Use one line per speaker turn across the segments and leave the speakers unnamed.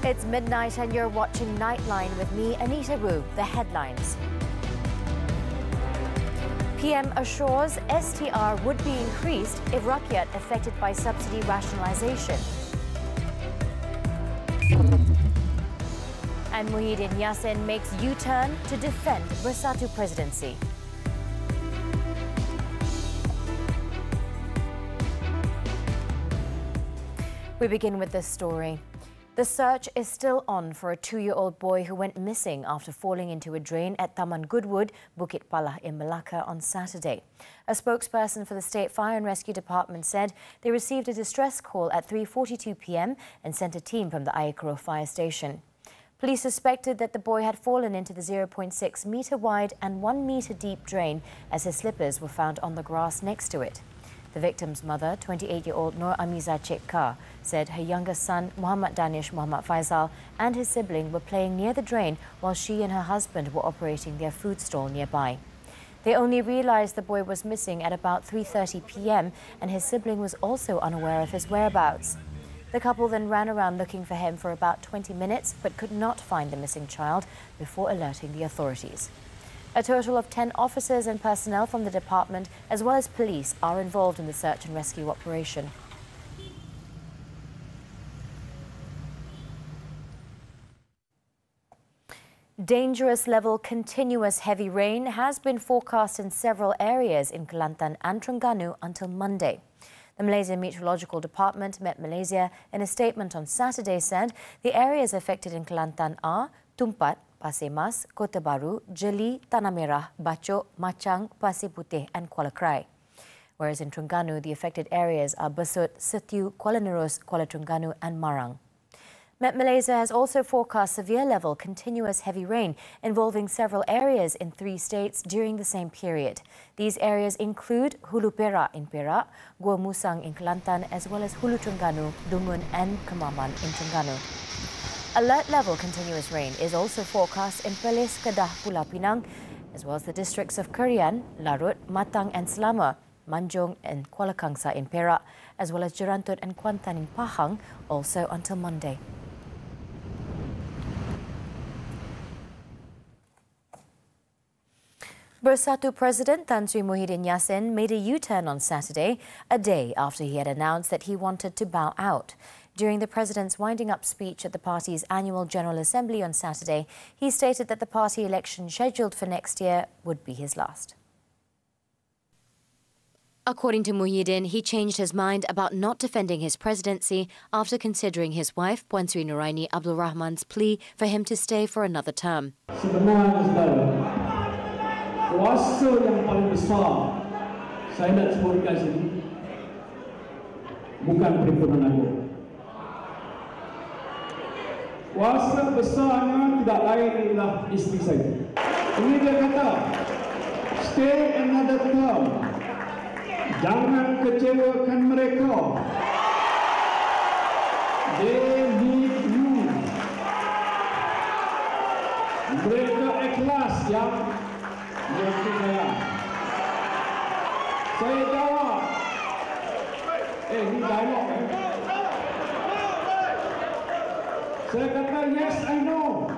It's midnight and you're watching Nightline with me, Anita. The headlines. PM assures STR would be increased if rakyat affected by subsidy rationalisation. And Muhyiddin Yassin makes U-turn to defend Bersatu presidency. We begin with this story. The search is still on for a 2-year-old boy who went missing after falling into a drain at Taman Goodwood, Bukit Palah in Melaka on Saturday. A spokesperson for the State Fire and Rescue Department said they received a distress call at 3:42 p.m. and sent a team from the Ayakuro fire station. Police suspected that the boy had fallen into the 0.6 metre wide and 1 metre deep drain as his slippers were found on the grass next to it. The victim's mother, 28-year-old Nur Amiza Chekka, said her younger son, Muhammad Danish Muhammad Faisal, and his sibling were playing near the drain while she and her husband were operating their food stall nearby. They only realised the boy was missing at about 3:30 p.m. and his sibling was also unaware of his whereabouts. The couple then ran around looking for him for about 20 minutes but could not find the missing child before alerting the authorities. A total of 10 officers and personnel from the department, as well as police, are involved in the search and rescue operation. Dangerous level continuous heavy rain has been forecast in several areas in Kelantan and Terengganu until Monday. The Malaysian Meteorological Department, Met Malaysia, in a statement on Saturday said the areas affected in Kelantan are Tumpat, Pasir Mas, Kota Baru, Jeli, Tanah Merah, Bachok, Machang, Pasir Putih and Kuala Krai. Whereas in Terengganu, the affected areas are Besut, Setiu, Kuala Nerus, Kuala Terengganu and Marang. Met Malaysia has also forecast severe level continuous heavy rain involving several areas in 3 states during the same period. These areas include Hulu Perak in Perak, Gua Musang in Kelantan as well as Hulu Terengganu, Dungun and Kemaman in Terengganu. Alert level continuous rain is also forecast in Perlis, Kedah, Pulau Pinang, as well as the districts of Kurian, Larut, Matang and Selama, Manjung and Kuala Kangsar in Perak, as well as Jerantut and Kuantan in Pahang, also until Monday. Bersatu President Tan Sri Muhyiddin Yassin made a U-turn on Saturday, a day after he had announced that he wanted to bow out. During the president's winding-up speech at the party's annual General Assembly on Saturday, he stated that the party election scheduled for next year would be his last. According to Muhyiddin, he changed his mind about not defending his presidency after considering his wife, Puan Sri Nuraini Abdul Rahman's plea for him to stay for another term.
Sebenarnya, saudara, kuasa yang paling besar saya nak sebutkan sini bukan perhimpunan agung. Kuasa besarnya tidak lain adalah isteri saya. Ini dia kata, stay another term. Jangan kecewakan mereka. They need you. Mereka ikhlas ya. Mereka saya. Saya jawab. Ini dialog Saya kata, yes, I know.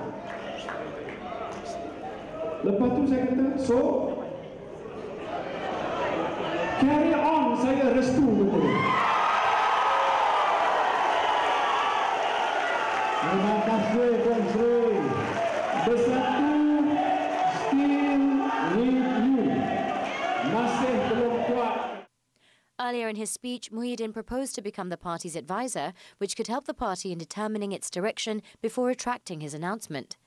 Lepas tu saya kata, so, carry on, saya restu betul. Terima kasih, Tuan Sri. Bersatu, still with you. Masih belum kuat.
Earlier in his speech, Muhyiddin proposed to become the party's advisor, which could help the party in determining its direction before retracting his announcement.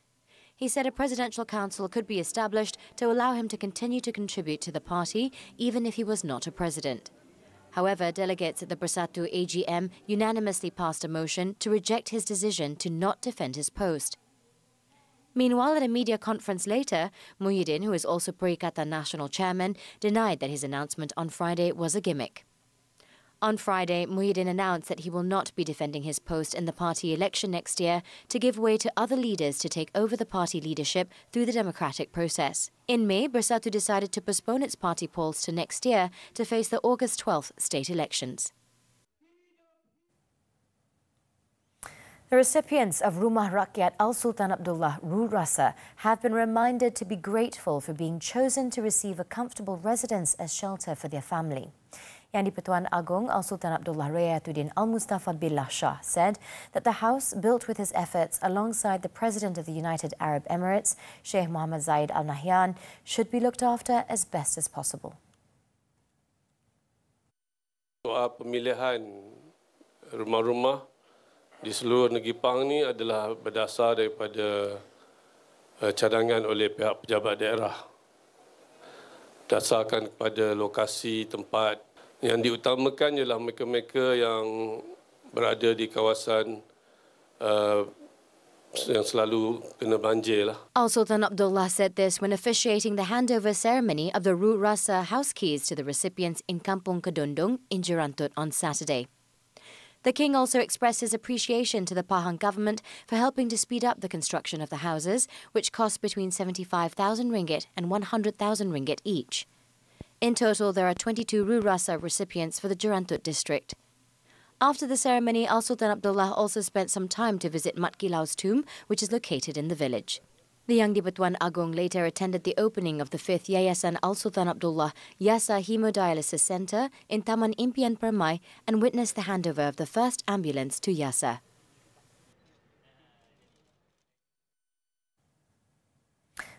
He said a presidential council could be established to allow him to continue to contribute to the party, even if he was not a president. However, delegates at the Bersatu AGM unanimously passed a motion to reject his decision to not defend his post. Meanwhile, at a media conference later, Muhyiddin, who is also Perikatan National Chairman, denied that his announcement on Friday was a gimmick. On Friday, Muhyiddin announced that he will not be defending his post in the party election next year to give way to other leaders to take over the party leadership through the democratic process. In May, Bersatu decided to postpone its party polls to next year to face the August 12th state elections. The recipients of Rumah Rakyat Al Sultan Abdullah Ru Rasa have been reminded to be grateful for being chosen to receive a comfortable residence as shelter for their family. Yang di-Pertuan Agong Al Sultan Abdullah Rayatuddin Al Mustafa Billah Shah said that the house, built with his efforts alongside the President of the United Arab Emirates, Sheikh Mohammed Zayed Al Nahyan, should be looked after as best as possible.
Soal pemilihan rumah-rumah di seluruh negeri Pang ni adalah berdasar daripada cadangan oleh pihak pejabat daerah. Berdasarkan kepada lokasi tempat yang diutamakan ialah mereka-mereka yang berada di kawasan yang selalu kena banjir lah.
Al Sultan Abdullah said this when officiating the handover ceremony of the Ru Rasa house keys to the recipients in Kampung Kedondong in Jerantut on Saturday. The King also expressed his appreciation to the Pahang government for helping to speed up the construction of the houses, which cost between 75,000 ringgit and 100,000 ringgit each. In total, there are 22 Ru Rasa recipients for the Jerantut district. After the ceremony, Al Sultan Abdullah also spent some time to visit Mat Kilau's tomb, which is located in the village. The Yang di-Pertuan Agong later attended the opening of the 5th Yayasan Al Sultan Abdullah Yasa Hemodialysis Centre in Taman Impian Permai and witnessed the handover of the first ambulance to Yasa.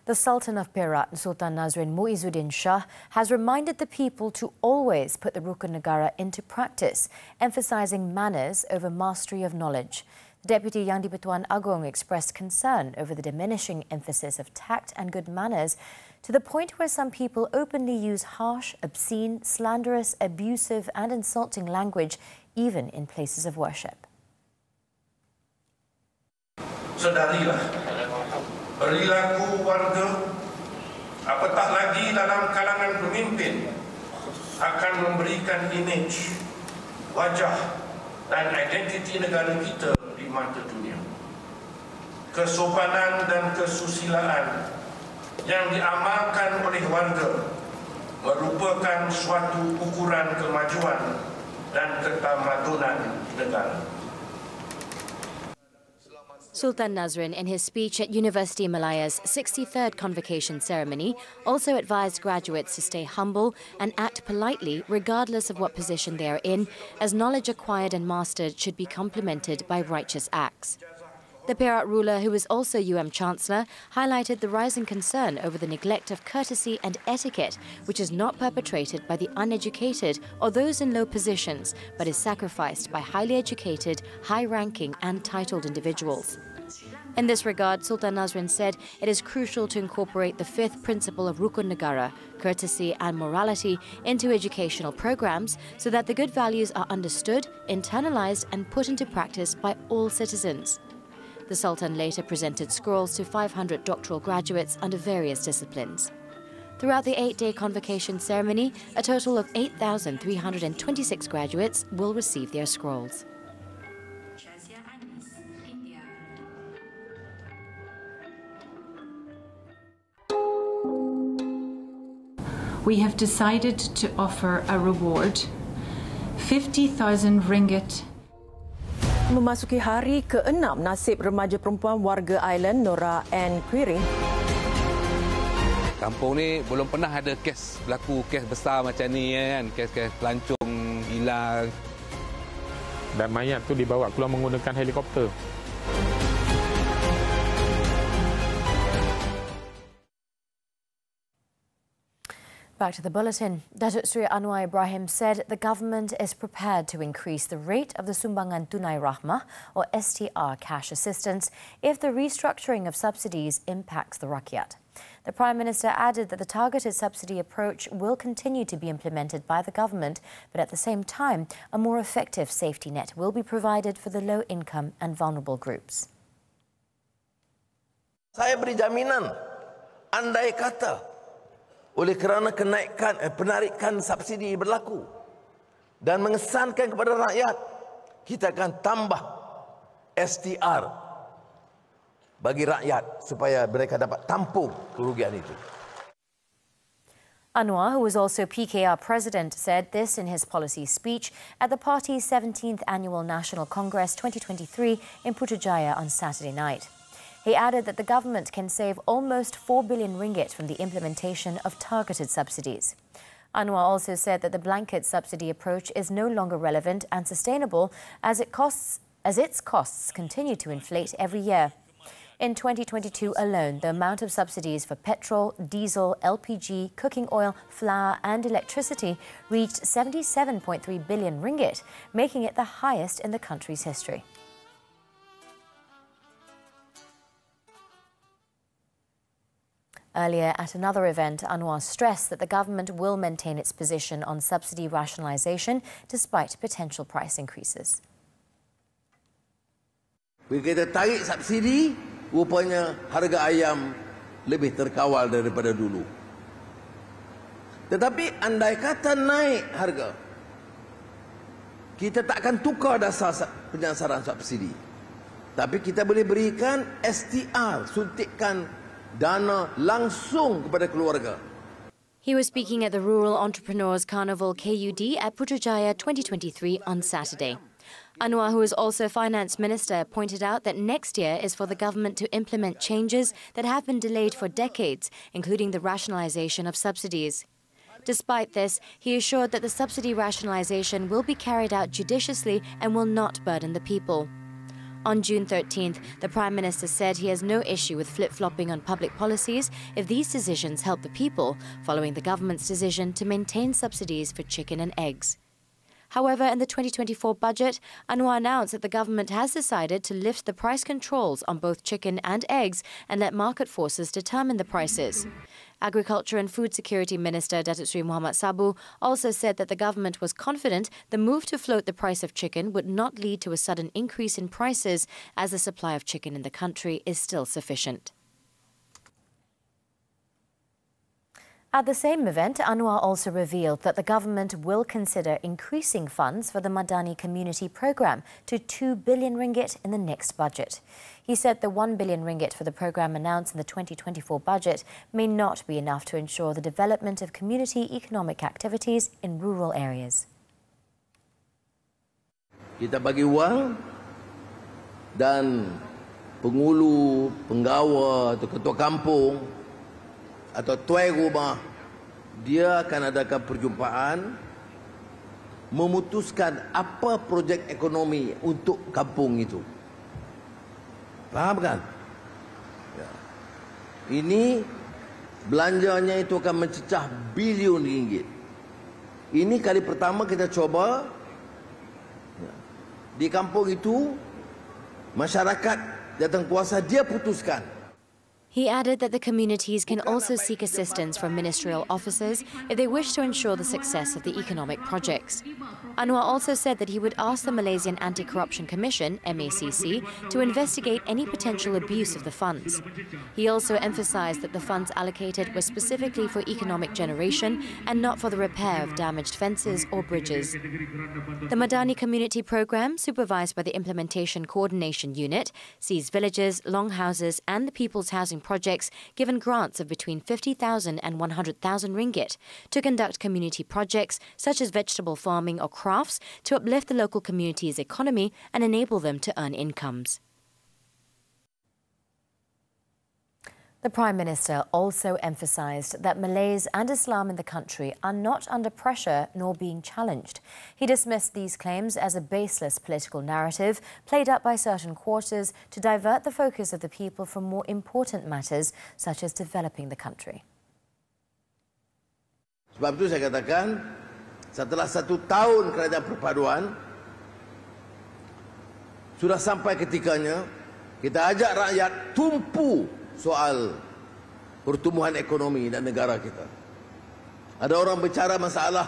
The Sultan of Perak, Sultan Nazrin Muizzuddin Shah, has reminded the people to always put the Rukun Negara into practice, emphasising manners over mastery of knowledge. The Deputy Yang di-Pertuan Agong expressed concern over the diminishing emphasis of tact and good manners to the point where some people openly use harsh, obscene, slanderous, abusive and insulting language, even in places of worship.
Sedarilah perilaku warga, apatah lagi dalam kalangan pemimpin, akan memberikan imej, wajah dan identiti negara kita di mata dunia. Kesopanan dan kesusilaan yang diamalkan oleh warga merupakan suatu ukuran kemajuan dan ketamadunan negara.
Sultan Nazrin, in his speech at University Malaya's 63rd convocation ceremony, also advised graduates to stay humble and act politely regardless of what position they are in, as knowledge acquired and mastered should be complemented by righteous acts. The Perak ruler, who is also Chancellor, highlighted the rising concern over the neglect of courtesy and etiquette, which is not perpetrated by the uneducated or those in low positions, but is sacrificed by highly educated, high-ranking and titled individuals. In this regard, Sultan Nazrin said it is crucial to incorporate the 5th principle of Rukun Negara, courtesy and morality, into educational programs so that the good values are understood, internalized and put into practice by all citizens. The Sultan later presented scrolls to 500 doctoral graduates under various disciplines. Throughout the 8-day convocation ceremony, a total of 8,326 graduates will receive their scrolls.
We have decided to offer a reward, 50,000 ringgit.
Memasuki hari ke-6, nasib remaja perempuan warga Island Nora Ann Quiring.
Kampung ni belum pernah ada kes berlaku, kes besar macam ni kan, kes-kes pelancong hilang.
Dan mayat tu dibawa keluar menggunakan helikopter.
Back to the bulletin. Datuk Seri Anwar Ibrahim said the government is prepared to increase the rate of the Sumbangan Tunai Rahmah or STR cash assistance if the restructuring of subsidies impacts the rakyat. The Prime Minister added that the targeted subsidy approach will continue to be implemented by the government, but at the same time, a more effective safety net will be provided for the low-income and vulnerable groups.
Saya beri jaminan, andai kata oleh kerana penarikan subsidi berlaku dan mengesankan kepada rakyat, kita akan tambah STR bagi rakyat supaya mereka dapat tampung kerugian itu.
Anwar, who was also PKR president, said this in his policy speech at the party's 17th Annual National Congress 2023 in Putrajaya on Saturday night. He added that the government can save almost 4 billion ringgit from the implementation of targeted subsidies. Anwar also said that the blanket subsidy approach is no longer relevant and sustainable as its costs continue to inflate every year. In 2022 alone, the amount of subsidies for petrol, diesel, LPG, cooking oil, flour and electricity reached 77.3 billion ringgit, making it the highest in the country's history. Earlier, at another event, Anwar stressed that the government will maintain its position on subsidy rationalisation despite potential price increases.
Bila kita tarik subsidi, rupanya harga ayam lebih terkawal daripada dulu. Tetapi andai kata naik harga, kita tak akan tukar dasar penyasaran subsidi. Tapi kita boleh berikan STR, suntikan dana langsung kepada keluarga.
He was speaking at the Rural Entrepreneurs Carnival KUD at Putrajaya 2023 on Saturday. Anwar, who is also Finance Minister, pointed out that next year is for the government to implement changes that have been delayed for decades, including the rationalisation of subsidies. Despite this, he assured that the subsidy rationalisation will be carried out judiciously and will not burden the people. On June 13th, the Prime Minister said he has no issue with flip-flopping on public policies if these decisions help the people, following the government's decision to maintain subsidies for chicken and eggs. However, in the 2024 budget, Anwar announced that the government has decided to lift the price controls on both chicken and eggs and let market forces determine the prices. Agriculture and Food Security Minister Datuk Seri Muhammad Sabu also said that the government was confident the move to float the price of chicken would not lead to a sudden increase in prices as the supply of chicken in the country is still sufficient. At the same event, Anwar also revealed that the government will consider increasing funds for the Madani Community Programme to 2 billion ringgit in the next budget. He said the 1 billion ringgit for the programme announced in the 2024 budget may not be enough to ensure the development of community economic activities in rural areas.
Kita bagi wang dan pengulu, penggawa atau ketua kampung atau tuai rumah, dia akan adakan perjumpaan memutuskan apa projek ekonomi untuk kampung itu. Faham kan? Ya. Ini belanjanya itu akan mencecah bilion ringgit. Ini kali pertama kita coba ya. Di kampung itu masyarakat datang kuasa dia putuskan.
He added that the communities can also seek assistance from ministerial officers if they wish to ensure the success of the economic projects. Anwar also said that he would ask the Malaysian Anti-Corruption Commission, MACC, to investigate any potential abuse of the funds. He also emphasised that the funds allocated were specifically for economic generation and not for the repair of damaged fences or bridges. The Madani Community Programme, supervised by the Implementation Coordination Unit, sees villages, longhouses and the People's Housing projects given grants of between 50,000 and 100,000 ringgit to conduct community projects such as vegetable farming or crafts to uplift the local community's economy and enable them to earn incomes. The Prime Minister also emphasised that Malays and Islam in the country are not under pressure nor being challenged. He dismissed these claims as a baseless political narrative played up by certain quarters to divert the focus of the people from more important matters such as developing the country.
Sebab itu saya katakan, setelah 1 tahun kerajaan perpaduan, sudah sampai ketikanya kita ajak rakyat tumpu soal pertumbuhan ekonomi dan negara kita. Ada orang bicara masalah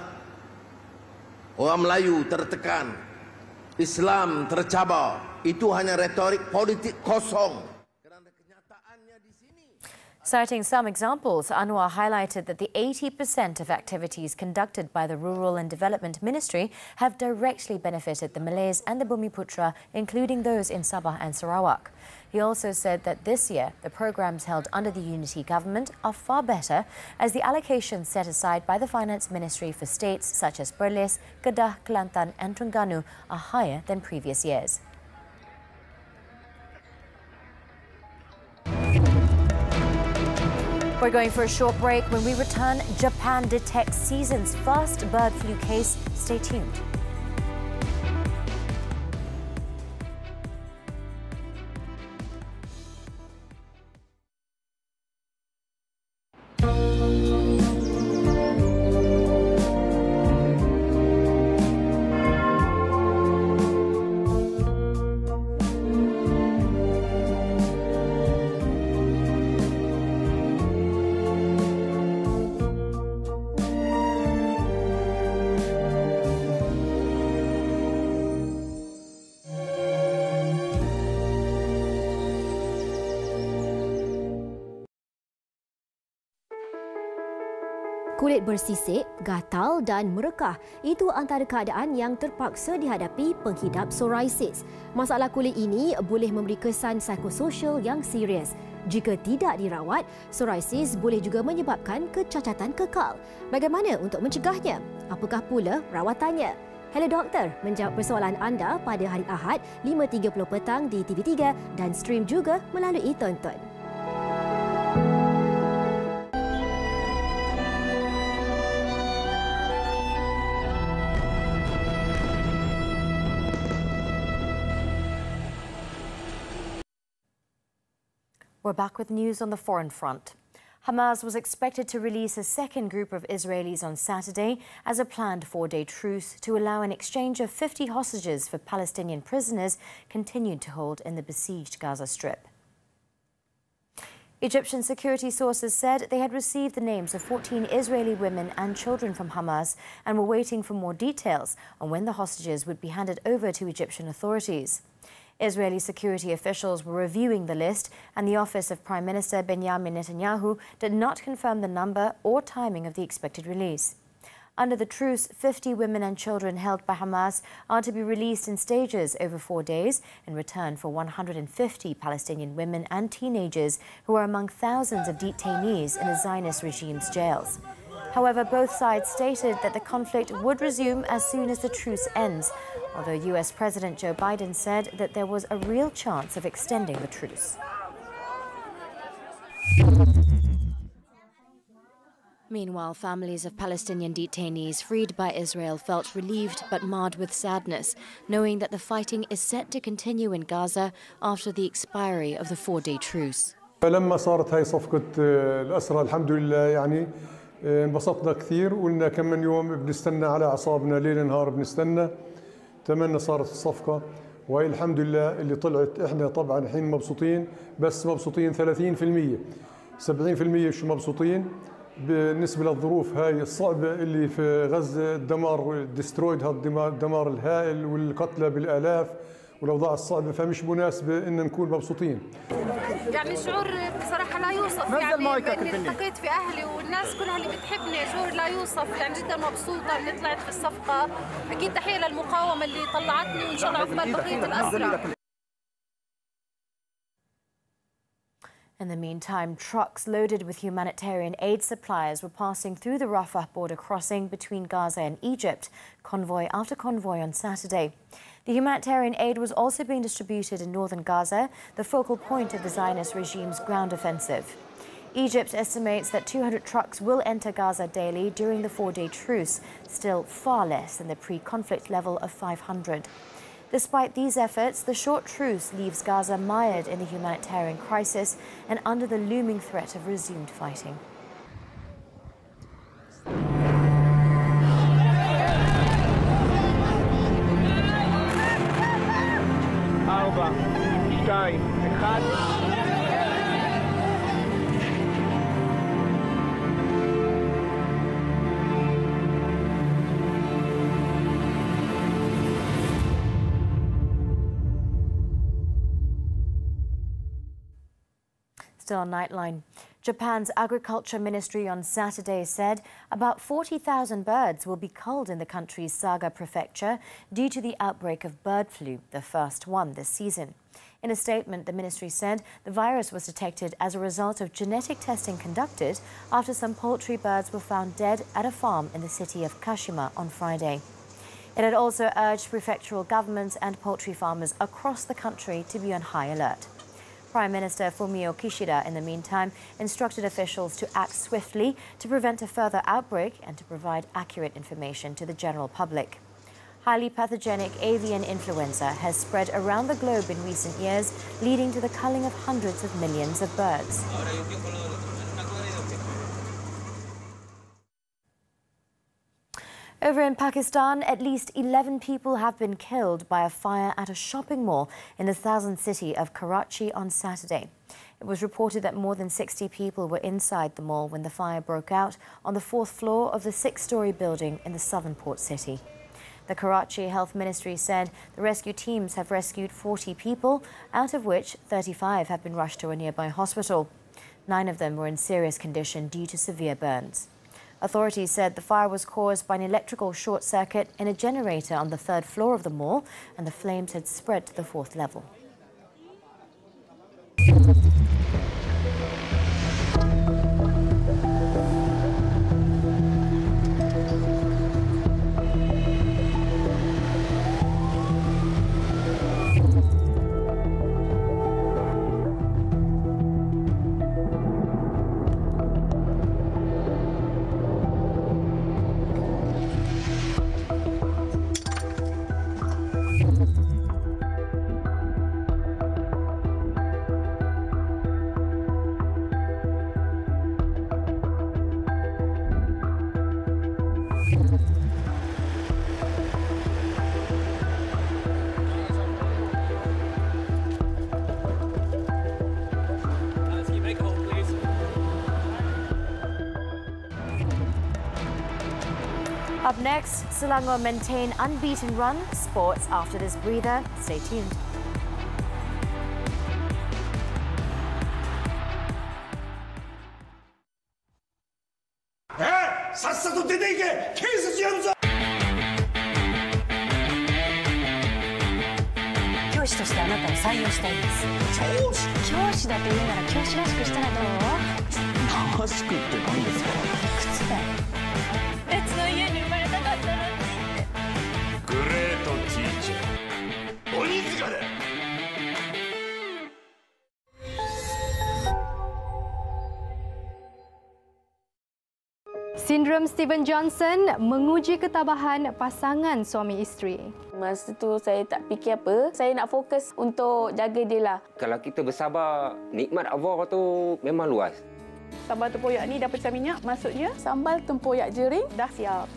orang Melayu tertekan, Islam tercabar. Itu hanya retorik politik kosong.
Citing some examples, Anwar highlighted that the 80% of activities conducted by the Rural and Development Ministry have directly benefited the Malays and the Bumiputra, including those in Sabah and Sarawak. He also said that this year, the programs held under the unity government are far better, as the allocations set aside by the Finance Ministry for states such as Perlis, Kedah, Kelantan and Terengganu are higher than previous years. We're going for a short break. When we return, Japan detects season's first bird flu case. Stay tuned.
Kulit bersisik, gatal dan merekah. Itu antara keadaan yang terpaksa dihadapi penghidap psoriasis. Masalah kulit ini boleh memberi kesan psikososial yang serius. Jika tidak dirawat, psoriasis boleh juga menyebabkan kecacatan kekal. Bagaimana untuk mencegahnya? Apakah pula rawatannya? Hello Doktor menjawab persoalan anda pada hari Ahad 5.30 petang di TV3 dan stream juga melalui Tonton.
We're back with news on the foreign front. Hamas was expected to release a second group of Israelis on Saturday as a planned four-day truce to allow an exchange of 50 hostages for Palestinian prisoners continued to hold in the besieged Gaza Strip. Egyptian security sources said they had received the names of 14 Israeli women and children from Hamas and were waiting for more details on when the hostages would be handed over to Egyptian authorities. Israeli security officials were reviewing the list, and the office of Prime Minister Benjamin Netanyahu did not confirm the number or timing of the expected release. Under the truce, 50 women and children held by Hamas are to be released in stages over 4 days in return for 150 Palestinian women and teenagers who are among thousands of detainees in the Zionist regime's jails. However, both sides stated that the conflict would resume as soon as the truce ends, although US President Joe Biden said that there was a real chance of extending the truce. Meanwhile, families of Palestinian detainees freed by Israel felt relieved but marred with sadness, knowing that the fighting is set to continue in Gaza after the expiry of the four-day truce.
لما صارت هاي صفقة الأسرى الحمد لله يعني انبسطنا كثير وقلنا كم من يوم بنستنى على أعصابنا ليل نهار بنستنى تمنى صارت الصفقة وهي الحمد لله اللي طلعت. احنا طبعا الحين مبسوطين بس مبسوطين 30%، 70% مش مبسوطين بالنسبة للظروف هاي الصعبة اللي في غزة. الدمار ديسترويد، الدمار الهائل والقتلى بالآلاف والأوضاع الصعبة، فمش مناسبة إن نكون مبسوطين.
يعني شعور بصراحة لا يوصف، يعني التقيت في أهلي والناس كلها اللي بتحبني، شعور لا يوصف، يعني جدا مبسوطة إني طلعت في الصفقة. أكيد تحية للمقاومة اللي طلعتني وإن شاء الله عقبال بقية الأسرى.
In the meantime, trucks loaded with humanitarian aid supplies were passing through the Rafah border crossing between Gaza and Egypt, convoy after convoy on Saturday. The humanitarian aid was also being distributed in northern Gaza, the focal point of the Zionist regime's ground offensive. Egypt estimates that 200 trucks will enter Gaza daily during the four-day truce, still far less than the pre-conflict level of 500. Despite these efforts, the short truce leaves Gaza mired in the humanitarian crisis and under the looming threat of resumed fighting. still on Nightline. Japan's Agriculture Ministry on Saturday said about 40,000 birds will be culled in the country's Saga prefecture due to the outbreak of bird flu, the first one this season. In a statement, the ministry said the virus was detected as a result of genetic testing conducted after some poultry birds were found dead at a farm in the city of Kashima on Friday. It had also urged prefectural governments and poultry farmers across the country to be on high alert. Prime Minister Fumio Kishida, in the meantime, instructed officials to act swiftly to prevent a further outbreak and to provide accurate information to the general public. Highly pathogenic avian influenza has spread around the globe in recent years, leading to the culling of hundreds of millions of birds. Over in Pakistan, at least 11 people have been killed by a fire at a shopping mall in the southern city of Karachi on Saturday. It was reported that more than 60 people were inside the mall when the fire broke out on the 4th floor of the 6-story building in the southern port city. The Karachi Health Ministry said the rescue teams have rescued 40 people, out of which 35 have been rushed to a nearby hospital. 9 of them were in serious condition due to severe burns. Authorities said the fire was caused by an electrical short circuit in a generator on the 3rd floor of the mall, and the flames had spread to the 4th level. Up next, Selangor maintain unbeaten run. Sports after this breather. Stay tuned.
Sindrom Steven Johnson menguji ketabahan pasangan suami isteri.
Masa tu saya tak fikir apa. Saya nak fokus untuk jaga dia lah.
Kalau kita bersabar, nikmat Allah tu memang luas.
Sambal tempoyak ni dah pecah minyak, maksudnya sambal tempoyak jering dah siap.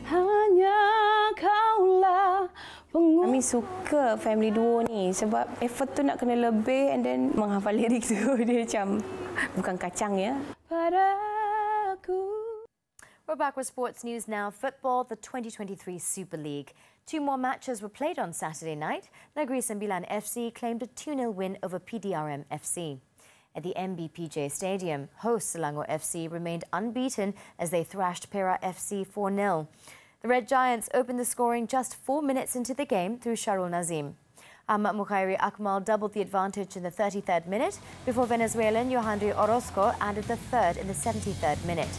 Hanya kaulah
kami suka family duo ni sebab effort tu nak kena lebih and then menghafal lirik tu dia macam bukan kacang ya.
Padaku.
We're back with sports news now. Football, the 2023 Super League. 2 more matches were played on Saturday night. Negeri Sembilan FC claimed a 2-0 win over PDRM FC. At the MBPJ Stadium, host Selangor FC remained unbeaten as they thrashed Perak FC 4-0. The Red Giants opened the scoring just 4 minutes into the game through Sharul Nazim. Ahmad Mukhairi Akmal doubled the advantage in the 33rd minute before Venezuelan Yohandri Orozco added the third in the 73rd minute.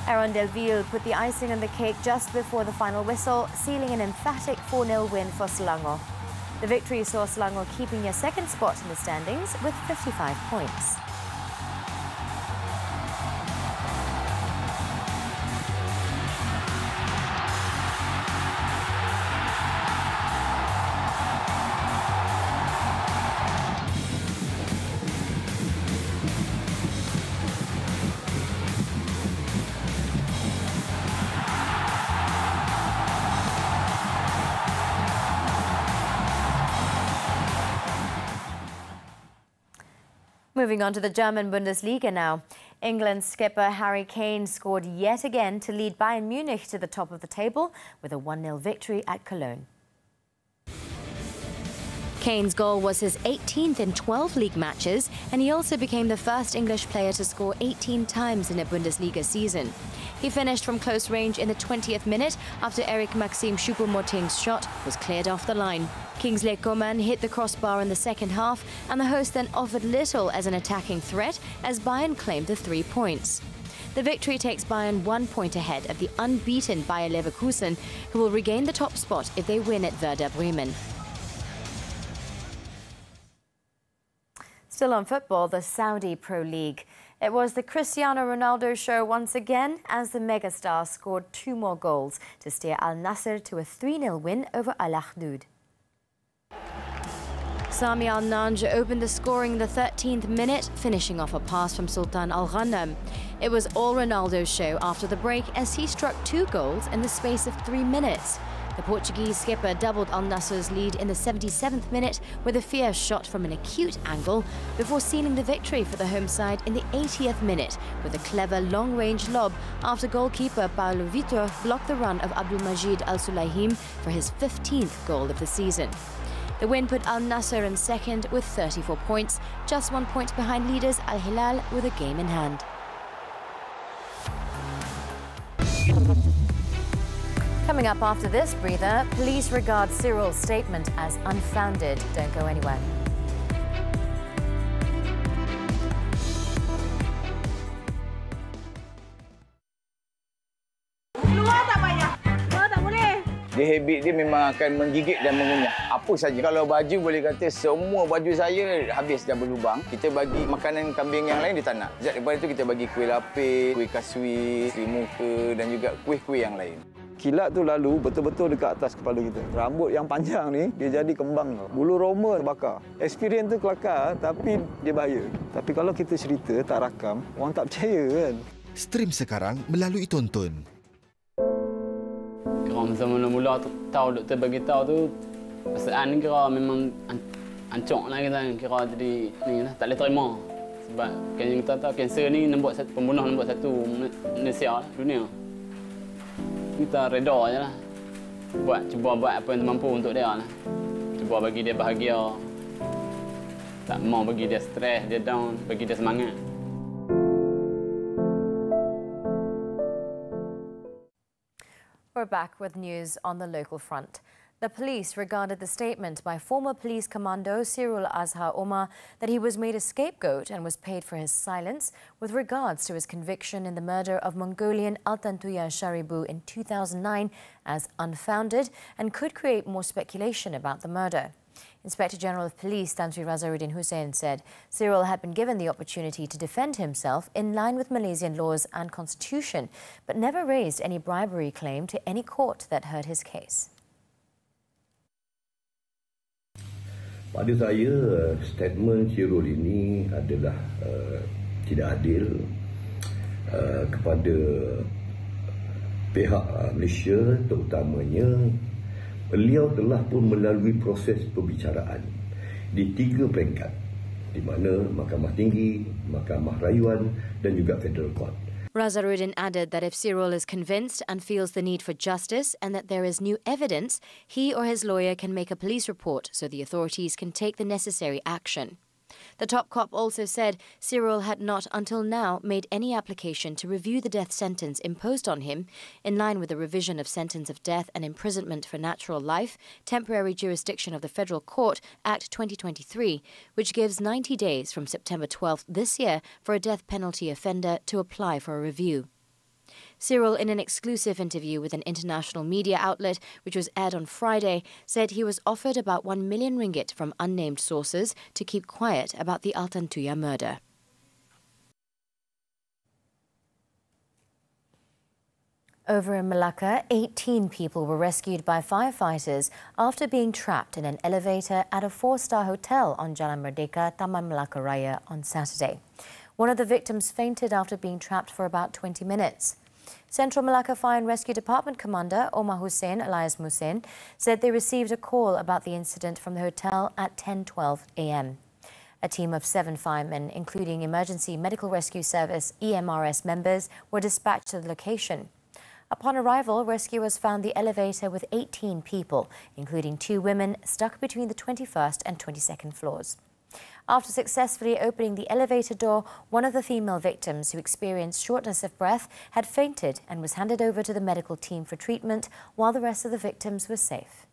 Aaron Delville put the icing on the cake just before the final whistle, sealing an emphatic 4-0 win for Selangor. The victory saw Selangor keeping a second spot in the standings with 55 points. Moving on to the German Bundesliga now. England skipper Harry Kane scored yet again to lead Bayern Munich to the top of the table with a 1-0 victory at Cologne. Kane's goal was his 18th in 12 league matches, and he also became the first English player to score 18 times in a Bundesliga season. He finished from close range in the 20th minute after Eric Maxime Choupo-Moting's shot was cleared off the line. Kingsley Coman hit the crossbar in the second half, and the host then offered little as an attacking threat as Bayern claimed the 3 points. The victory takes Bayern 1 point ahead of the unbeaten Bayer Leverkusen, who will regain the top spot if they win at Werder Bremen. Still on football, the Saudi Pro League. It was the Cristiano Ronaldo show once again as the megastar scored 2 more goals to steer Al Nassr to a 3-0 win over Al Ahdoud. Sami Al-Nanj opened the scoring in the 13th minute, finishing off a pass from Sultan Al-Ghanam. It was all Ronaldo's show after the break as he struck 2 goals in the space of 3 minutes. The Portuguese skipper doubled Al Nassr's lead in the 77th minute with a fierce shot from an acute angle before sealing the victory for the home side in the 80th minute with a clever long-range lob after goalkeeper Paulo Vitor blocked the run of Abdulmajid Al-Sulaim for his 15th goal of the season. The win put Al Nassr in second with 34 points, just 1 point behind leaders Al Hilal with a game in hand. Coming up after this breather, police regard Cyril's statement as unfounded. Don't go anywhere.
Dia habit dia memang akan menggigit dan mengunyah. Apa saja. Kalau baju boleh kata semua baju saya habis dah berlubang. Kita bagi makanan kambing yang lain dia tak nak. Daripada itu kita bagi kuih lapis, kuih kasui, kuih muka dan juga kuih-kuih yang lain.
Kilat tu lalu betul-betul dekat atas kepala kita. Rambut yang panjang ni dia jadi kembang tau. Bulu roma terbakar. Experience tu kelakar tapi dia bahaya. Tapi kalau kita cerita tak rakam, orang tak percaya kan.
Stream sekarang melalui Tonton.
Kira masa mula-mula tu tahu doktor bagi tahu tu perasaan ni kira memang ancok lah kita kira jadi ni lah tak boleh terima sebab kan yang kita tahu kanser ni pembunuh nombor 1 Malaysia lah, dunia. Kita reda je lah. Cuba buat apa yang mampu untuk dia lah. Cuba bagi dia bahagia. Tak mau bagi dia stres, dia down, bagi dia semangat.
We're back with news on the local front. The police regarded the statement by former police commando Cyril Azhar Omar that he was made a scapegoat and was paid for his silence with regards to his conviction in the murder of Mongolian Altan Tuyan Sharibu in 2009 as unfounded and could create more speculation about the murder. Inspector General of Police Tan Sri Razaruddin Hussein said Cyril had been given the opportunity to defend himself in line with Malaysian laws and constitution, but never raised any bribery claim to any court that heard his case.
Pada saya, statement Cyril ini adalah tidak adil kepada pihak Malaysia, terutamanya beliau telah pun melalui proses perbicaraan di 3 peringkat, di mana Mahkamah Tinggi, Mahkamah Rayuan dan juga Federal Court.
Razaruddin added that if Cyril is convinced and feels the need for justice and that there is new evidence, he or his lawyer can make a police report so the authorities can take the necessary action. The top cop also said Cyril had not until now made any application to review the death sentence imposed on him, in line with the revision of sentence of death and imprisonment for natural life, temporary jurisdiction of the Federal Court, Act 2023, which gives 90 days from September 12th this year for a death penalty offender to apply for a review. Cyril, in an exclusive interview with an international media outlet, which was aired on Friday, said he was offered about 1 million ringgit from unnamed sources to keep quiet about the Altan Tuya murder. Over in Malacca, 18 people were rescued by firefighters after being trapped in an elevator at a 4-star hotel on Jalan Merdeka, Taman Malacca Raya on Saturday. One of the victims fainted after being trapped for about 20 minutes. Central Malacca Fire and Rescue Department Commander Omar Hussein alias Musin said they received a call about the incident from the hotel at 10:12 a.m. A team of 7 firemen, including Emergency Medical Rescue Service EMRS members, were dispatched to the location. Upon arrival, rescuers found the elevator with 18 people, including 2 women, stuck between the 21st and 22nd floors. After successfully opening the elevator door, one of the female victims, who experienced shortness of breath, had fainted and was handed over to the medical team for treatment, while the rest of the victims were safe.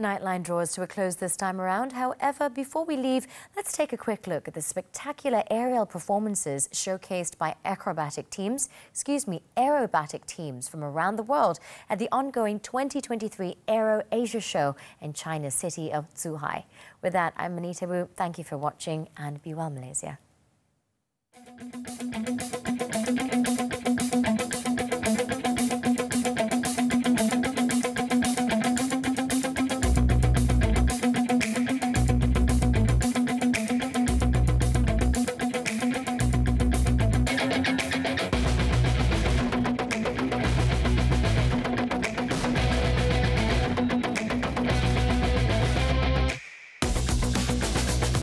Nightline draws to a close this time around. However, before we leave, let's take a quick look at the spectacular aerial performances showcased by aerobatic teams from around the world at the ongoing 2023 Aero Asia Show in China's city of Zhuhai. With that, I'm Anita. Thank you for watching and be well, Malaysia.